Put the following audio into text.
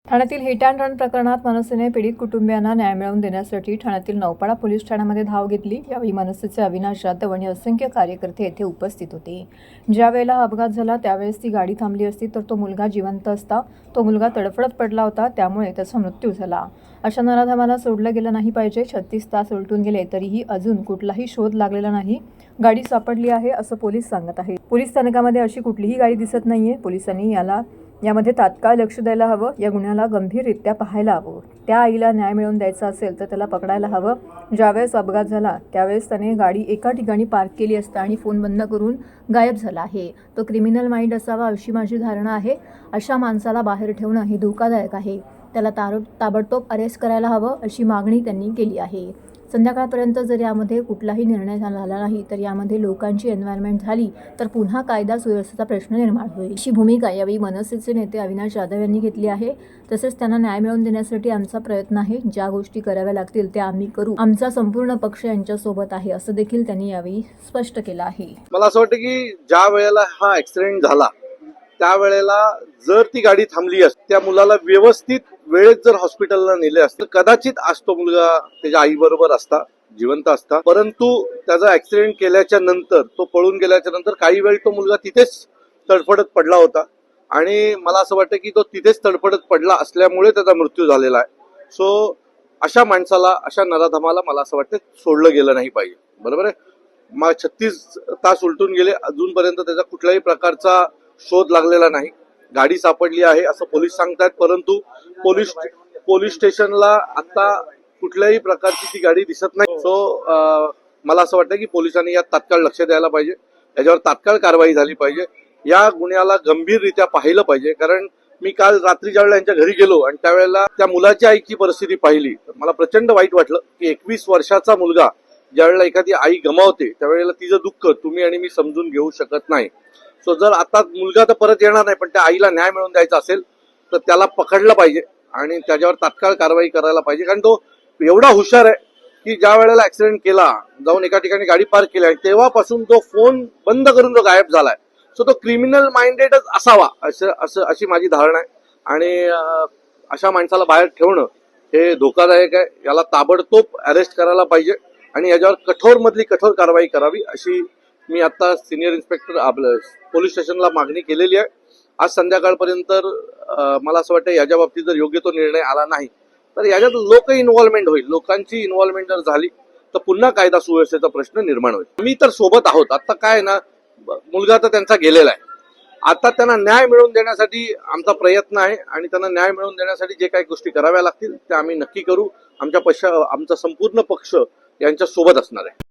ठाण्यातील hit and run प्रकरणात मनसेने पीडित कुटुंबियांना न्याय मिळवून देण्यासाठी ठाण्यातील नौपाडा पोलीस ठाण्यामध्ये धाव घेतली। यावेळी मनसेचे अविनाश जाधव आणि असंख्य कार्यकर्ते येथे उपस्थित होते। ज्या वेळेला अपघात झाला त्यावेळेस ती गाडी थांबली असती तर तो मुलगा जिवंत असता। तो मुलगा तडफडत पडला होता, त्यामुळे त्याचा मृत्यू झाला। अशा नराधमाला सोडलं गेलं नाही पाहिजे। 36 तास उलटून गेले तरीही अजून कुठलाही शोध लागलेला नाही। गाडी सापडली आहे असं पोलीस सांगत आहेत। पोलीस स्थानकामध्ये अशी कुठलीही गाडी दिसत नाहीये। पोलिसांनी यामध्ये तात्काळ लक्ष द्यायला हवं। या गुन्ह्याला गंभीररित्या पाहायला हवं। त्या आईला न्याय मिळवून द्यायचा असेल तर त्याला पकडायला हवं। ज्यावेळेस अपघात झाला त्यावेळेस त्याने गाडी एका ठिकाणी पार्क केली असता आणि फोन बंद करून गायब झाला आहे। तो क्रिमिनल माइंड असावा अशी माझी धारणा आहे। अशा माणसाला बाहेर ठेवणं हे धोकादायक आहे। त्याला ताबडतोब अरेस्ट करायला हवं अशी मागणी त्यांनी केली आहे। संध्याकाळपर्यंत जर यामध्ये कुठलाही निर्णय झाला नाही तर यामध्ये लोकांची एन्व्हायरमेंट झाली तर पुन्हा कायदा सुव्यवस्थेचा प्रश्न निर्माण होईल अशी भूमिका यावेळी मनसेचे नेते अविनाश जाधव यांनी घेतली आहे। तसेच त्यांना न्याय मिळवून देण्यासाठी आमचा प्रयत्न आहे। ज्या गोष्टी कराव्या लागतील त्या आम्ही करू। आमचा संपूर्ण पक्ष यांच्यासोबत आहे असं देखील त्यांनी यावेळी स्पष्ट केलं आहे। मला असं वाटतं की ज्या वेळेला हा ऍक्सिडेंट झाला त्यावेळेला जर ती गाडी थांबली असती, त्या मुलाला व्यवस्थित वेळेत जर हॉस्पिटलला नेले असते कदाचित आज तो मुलगा त्याच्या आई बरोबर असता, जिवंत असता। परंतु त्याचा ऍक्सिडेंट केल्याच्या नंतर, तो पळून गेल्याच्या नंतर काही वेळ तो मुलगा तिथेच तडफडत पडला होता आणि मला असं वाटतं की तो तिथेच तडफडत पडला असल्यामुळे त्याचा मृत्यू झालेला आहे। सो अशा माणसाला, अशा नराधमाला मला असं वाटतं सोडलं गेलं नाही पाहिजे। बरोबर आहे। मग 36 तास उलटून गेले, अजूनपर्यंत त्याचा कुठल्याही प्रकारचा शोध लागलेला नाही। गाडी सापडली आहे असं पोलीस सांगतात, परंतु पोलीस स्टेशनला आता कुठल्याही प्रकारची ती गाडी दिसत नाही। सो मला असं वाटतं की पोलिसांनी यात तात्काळ लक्ष द्यायला पाहिजे, याच्यावर तात्काळ कारवाई झाली पाहिजे, या गुन्ह्याला गंभीररित्या पाहिलं पाहिजे। कारण मी काल रात्री ज्यावेळेला यांच्या घरी गेलो आणि त्यावेळेला त्या मुलाच्या आईची परिस्थिती पाहिली तर मला प्रचंड वाईट वाटलं की 21 वर्षाचा मुलगा ज्यावेळेला एखादी आई गमावते त्यावेळेला तिचं दुःख तुम्ही आणि मी समजून घेऊ शकत नाही। सो जर आता मुलगा तर परत येणार नाही, पण त्या आईला न्याय मिळवून द्यायचा असेल तर त्याला पकडलं पाहिजे आणि त्याच्यावर तात्काळ कारवाई करायला पाहिजे। कारण तो एवढा हुशार आहे की ज्या वेळेला ऍक्सिडेंट केला, जाऊन एका ठिकाणी गाडी पार्क केली, तेव्हापासून तो फोन बंद करून तो गायब झालाय। सो तो क्रिमिनल माइंडेडच असावा अशी माझी धारणा आहे आणि अशा माणसाला बाहेर ठेवणं हे धोकादायक आहे। याला ताबडतोब अरेस्ट करायला पाहिजे आणि याच्यावर कठोर कारवाई करावी अशी मी आता सिनियर इन्स्पेक्टर आपलं पोलीस स्टेशनला मागणी केलेली आहे। आज संध्याकाळपर्यंत मला असं वाटतं याच्या बाबतीत जर योग्य तो निर्णय आला नाही तर याच्यात लोक इन्व्हॉल्वमेंट होईल। लोकांची इन्व्हॉल्वमेंट जर झाली तर पुन्हा कायदा सुव्यवस्थेचा प्रश्न निर्माण होईल। मी तर सोबत आहोत। आता काय ना, मुलगा तर त्यांचा गेलेला आहे, आता त्यांना न्याय मिळवून देण्यासाठी आमचा प्रयत्न आहे आणि त्यांना न्याय मिळवून देण्यासाठी जे काही गोष्टी कराव्या लागतील त्या आम्ही नक्की करू। आमचा संपूर्ण पक्ष यांच्या सोबत असणार आहे।